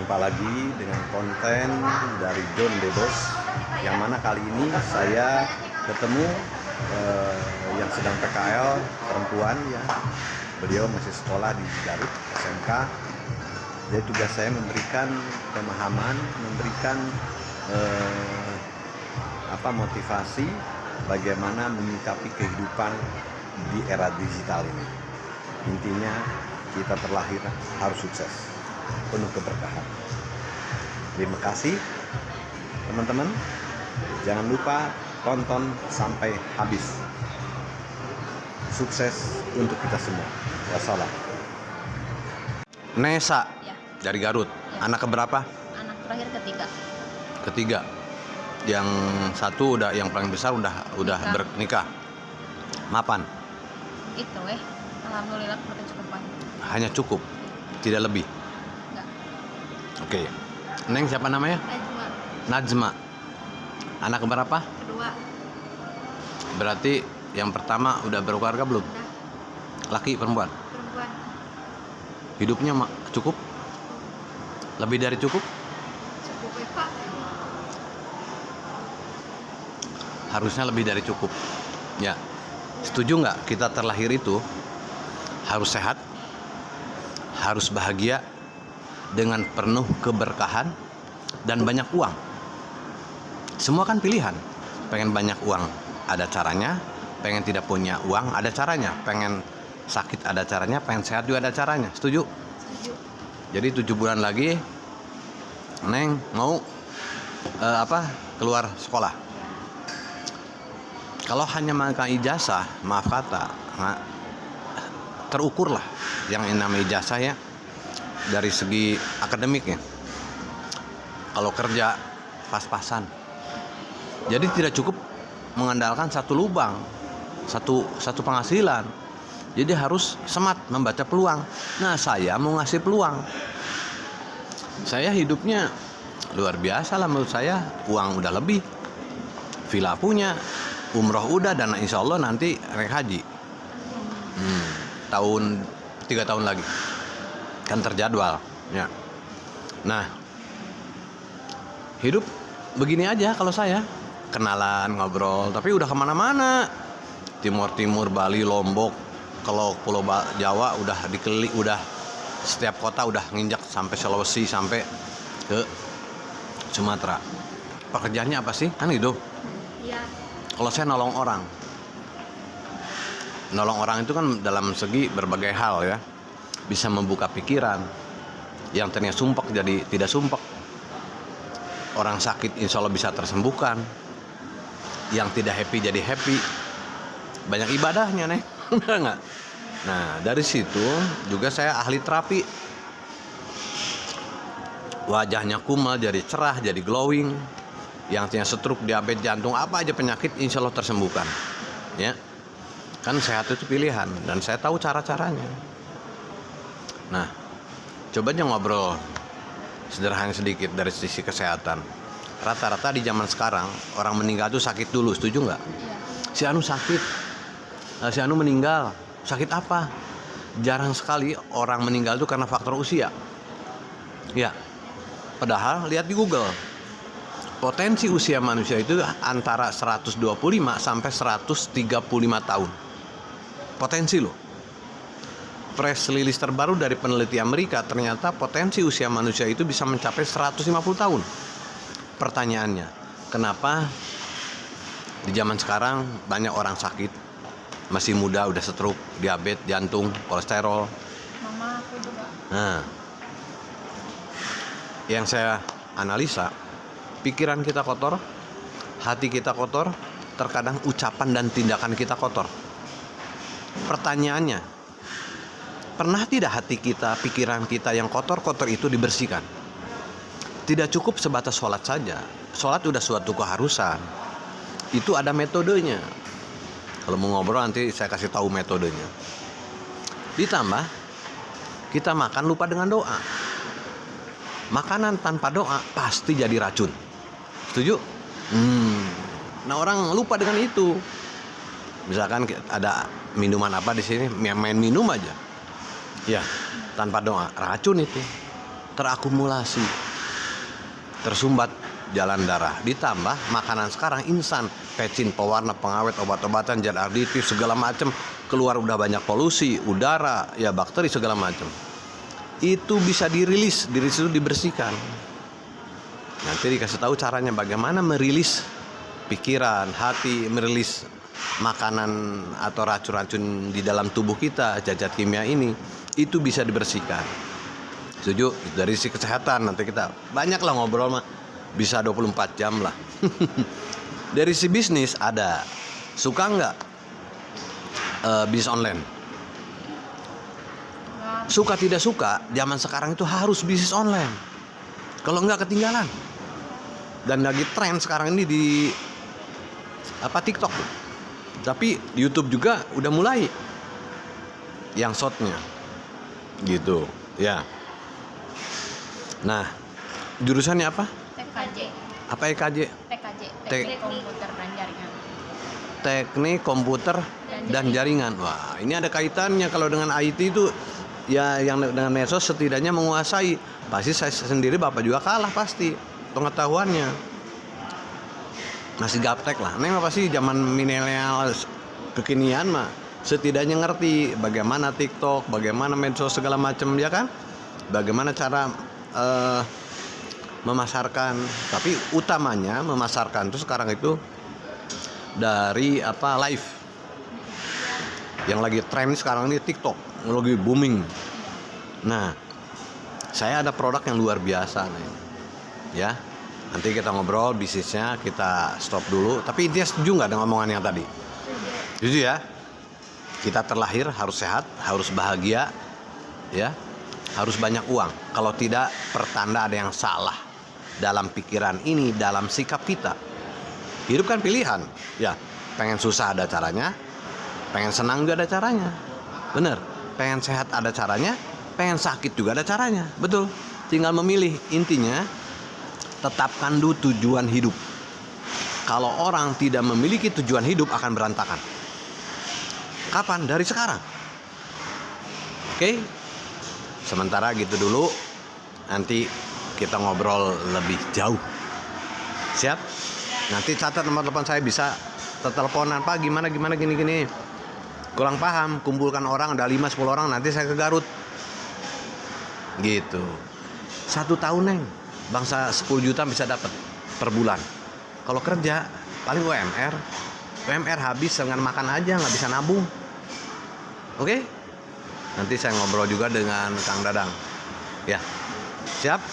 Jumpa lagi dengan konten dari John Debos, yang mana kali ini saya ketemu yang sedang PKL perempuan ya. Beliau masih sekolah di Garut SMK. Jadi tugas saya memberikan pemahaman, memberikan motivasi bagaimana menyikapi kehidupan di era digital ini. Intinya kita terlahir harus sukses, penuh keberkahan. Terima kasih teman-teman. Jangan lupa tonton sampai habis. Sukses untuk kita semua. Wassalam. Nesa Ya. dari Garut. Ya. Anak keberapa? Anak terakhir ketiga. Ketiga. Yang satu udah, yang paling besar udah Nikah. bernikah. Mapan. Itu alhamdulillah berkecukupan. Hanya cukup, tidak lebih. Enggak. Oke. Neng siapa namanya? Najma Najma. Anak keberapa? kedua. Berarti yang pertama udah berkeluarga belum? Udah Laki perempuan? perempuan. Hidupnya cukup? Lebih dari cukup? Cukup ya Pak. Harusnya lebih dari cukup. Ya. Setuju nggak kita terlahir itu harus sehat, harus bahagia, dengan penuh keberkahan dan banyak uang. Semua kan pilihan. Pengen banyak uang ada caranya, pengen tidak punya uang ada caranya, pengen sakit ada caranya, pengen sehat juga ada caranya. Setuju? Setuju. Jadi 7 bulan lagi Neng mau keluar sekolah. Kalau hanya makan ijazah, maaf kata, terukur lah yang namanya ijazah ya dari segi akademiknya. Kalau kerja pas-pasan. Jadi tidak cukup mengandalkan satu lubang, satu penghasilan. Jadi harus smart membaca peluang. Nah, saya mau ngasih peluang. Saya hidupnya luar biasa lah menurut saya. Uang udah lebih, villa punya, umroh udah, dan insya Allah nanti naik haji. 3 tahun lagi kan terjadwal ya. Nah, hidup begini aja kalau saya. Kenalan, ngobrol, tapi udah kemana-mana. Timur, Bali, Lombok, kalau Pulau Jawa udah dikeliling, udah setiap kota udah nginjak sampai Sulawesi, sampai ke Sumatera. Pekerjaannya apa sih? Kan gitu. Iya. Kalau saya nolong orang. Nolong orang itu kan dalam segi berbagai hal ya. Bisa membuka pikiran. Yang tadinya sumpek jadi tidak sumpek. Orang sakit insya Allah bisa tersembuhkan. Yang tidak happy jadi happy. Banyak ibadahnya nih. Enggak? Nah, dari situ juga saya ahli terapi. Wajahnya kumal jadi cerah, jadi glowing. Yang punya stroke, diabetes, jantung, apa aja penyakit insya Allah tersembuhkan. Ya. Kan sehat itu pilihan dan saya tahu cara-caranya. Nah, coba aja ngobrol sederhana sedikit dari sisi kesehatan. Rata-rata di zaman sekarang orang meninggal itu sakit dulu, setuju nggak? Iya. Si Anu sakit, si Anu meninggal, sakit apa? Jarang sekali orang meninggal itu karena faktor usia. Ya, padahal lihat di Google, potensi usia manusia itu antara 125 sampai 135 tahun. Potensi loh. Press release terbaru dari peneliti Amerika, ternyata potensi usia manusia itu bisa mencapai 150 tahun. Pertanyaannya, kenapa di zaman sekarang banyak orang sakit, masih muda udah stroke, diabetes, jantung, kolesterol. Mama aku juga. Nah, yang saya analisa, pikiran kita kotor, hati kita kotor, terkadang ucapan dan tindakan kita kotor. Pertanyaannya, pernah tidak hati kita, pikiran kita yang kotor-kotor itu dibersihkan? Tidak cukup sebatas sholat saja. Sholat udah suatu keharusan. Itu ada metodenya. Kalau mau ngobrol nanti saya kasih tahu metodenya. Ditambah, kita makan lupa dengan doa. Makanan tanpa doa pasti jadi racun. Setuju? Nah, orang lupa dengan itu. Misalkan ada minuman apa di sini, main minum aja. Ya, tanpa doa, racun itu. terakumulasi, tersumbat jalan darah. Ditambah makanan sekarang instan, pecin, pewarna, pengawet, obat-obatan, zat aditif segala macam, keluar udah banyak polusi, udara, ya bakteri segala macam. Itu bisa dirilis, diri situ dibersihkan. Nanti dikasih tahu caranya bagaimana merilis pikiran, hati, merilis makanan atau racun-racun di dalam tubuh kita, zat kimia ini, itu bisa dibersihkan. Setuju? Dari sisi kesehatan nanti kita banyak lah ngobrol mah, bisa 24 jam lah. Dari sisi bisnis ada, suka nggak bisnis online? Nggak. Suka tidak suka, zaman sekarang itu harus bisnis online. Kalau nggak ketinggalan. Dan lagi tren sekarang ini di TikTok. Tapi di YouTube juga udah mulai yang shortnya, gitu, ya. Nah, jurusannya apa? TKJ. Apa EKJ? TKJ. Tek- Teknik komputer dan jaringan. Teknik komputer dan jaringan. Wah, ini ada kaitannya kalau dengan IT itu, ya yang dengan medsos setidaknya menguasai. Pasti saya sendiri bapak juga kalah pasti pengetahuannya. Masih gaptek lah. Neng apa sih zaman milenial kekinian mah setidaknya ngerti bagaimana TikTok, bagaimana medsos segala macam, ya kan? Bagaimana cara memasarkan. Tapi utamanya memasarkan itu sekarang itu dari live. Yang lagi tren sekarang ini TikTok, lagi booming. Nah, saya ada produk yang luar biasa nih. Ya. Nanti kita ngobrol bisnisnya, kita stop dulu. Tapi intinya setuju nggak dengan omongan yang tadi? Setuju ya? Kita terlahir harus sehat, harus bahagia, ya, harus banyak uang. Kalau tidak, pertanda ada yang salah dalam pikiran ini, dalam sikap kita. Hidup kan pilihan, ya. Pengen susah ada caranya, pengen senang juga ada caranya, bener. Pengen sehat ada caranya, pengen sakit juga ada caranya, betul. Tinggal memilih. Intinya tetapkan dulu tujuan hidup. Kalau orang tidak memiliki tujuan hidup akan berantakan. Kapan? Dari sekarang. Oke? Sementara gitu dulu. Nanti kita ngobrol lebih jauh. Siap? Nanti catat nomor telepon saya, bisa teleponan, Pak gimana gini. Kurang paham, kumpulkan orang, ada 5-10 orang, nanti saya ke Garut. Gitu. 1 tahun neng, bangsa 10 juta bisa dapat per bulan. Kalau kerja paling UMR habis dengan makan aja, nggak bisa nabung. Oke? Nanti saya ngobrol juga dengan Kang Dadang. Ya, siap?